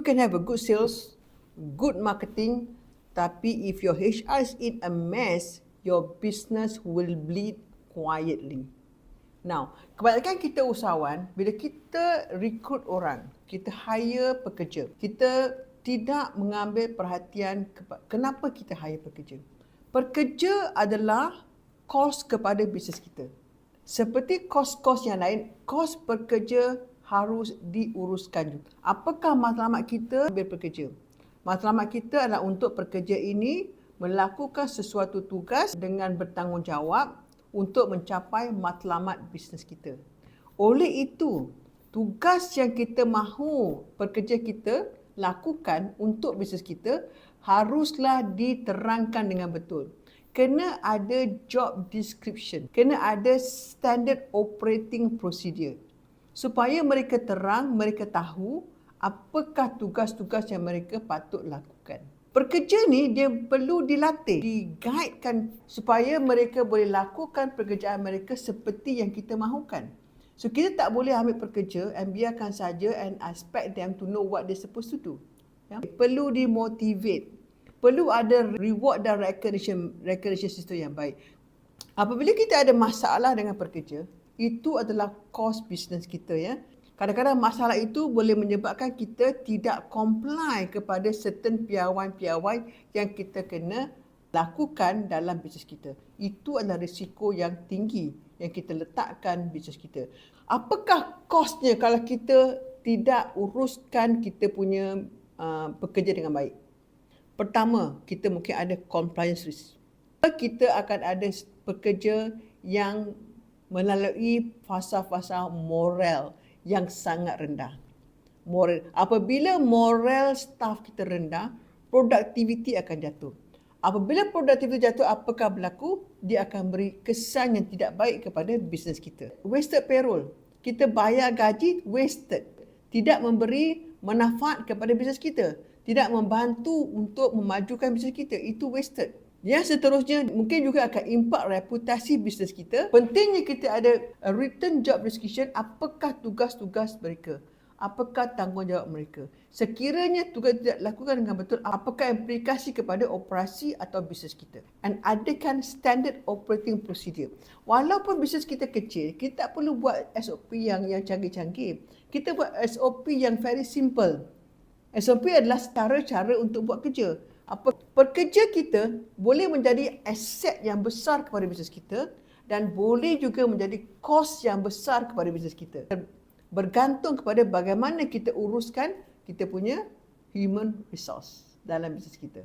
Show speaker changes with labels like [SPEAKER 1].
[SPEAKER 1] can have a good sales, good marketing, tapi if your HR is in a mess, your business will bleed quietly. Now, kebanyakan kita usahawan, bila kita rekrut orang, kita hire pekerja, kita tidak mengambil perhatian kenapa kita hire pekerja. Pekerja adalah kos kepada bisnes kita. Seperti kos-kos yang lain, kos pekerja harus diuruskan juga. Apakah matlamat kita ambil pekerja? Matlamat kita adalah untuk pekerja ini melakukan sesuatu tugas dengan bertanggungjawab untuk mencapai matlamat bisnes kita. Oleh itu, tugas yang kita mahu pekerja kita lakukan untuk bisnes kita haruslah diterangkan dengan betul. Kena ada job description, kena ada standard operating procedure supaya mereka terang, mereka tahu apakah tugas-tugas yang mereka patut lakukan. Pekerja ni dia perlu dilatih, diguidekan supaya mereka boleh lakukan pekerjaan mereka seperti yang kita mahukan. So kita tak boleh ambil pekerja and biarkan saja and expect them to know what they're supposed to do. Ya? Perlu dimotivate. Perlu ada reward dan recognition system yang baik. Apabila kita ada masalah dengan pekerja, itu adalah cost business kita, ya. Kadang-kadang masalah itu boleh menyebabkan kita tidak comply kepada certain piawai-piawai yang kita kena lakukan dalam bisnes kita. Itu adalah risiko yang tinggi yang kita letakkan bisnes kita. Apakah kosnya kalau kita tidak uruskan kita punya pekerja dengan baik? Pertama, kita mungkin ada compliance risk. Kita akan ada pekerja yang melalui fasa-fasa moral yang sangat rendah. Apabila moral staff kita rendah, produktiviti akan jatuh. Apabila produktiviti jatuh, apakah berlaku? Dia akan beri kesan yang tidak baik kepada bisnes kita. Wasted payroll. Kita bayar gaji wasted. Tidak memberi manfaat kepada bisnes kita. Tidak membantu untuk memajukan bisnes kita. Itu wasted. Yang seterusnya mungkin juga akan impak reputasi bisnes kita. Pentingnya kita ada a written job description, apakah tugas-tugas mereka, apakah tanggungjawab mereka. Sekiranya tugas tidak dilakukan dengan betul, apakah implikasi kepada operasi atau bisnes kita. And adakan standard operating procedure. Walaupun bisnes kita kecil, kita tak perlu buat SOP yang canggih-canggih. Kita buat SOP yang very simple. SOP adalah cara-cara untuk buat kerja. Pekerja kita boleh menjadi aset yang besar kepada bisnes kita dan boleh juga menjadi kos yang besar kepada bisnes kita. Bergantung kepada bagaimana kita uruskan kita punya human resource dalam bisnes kita.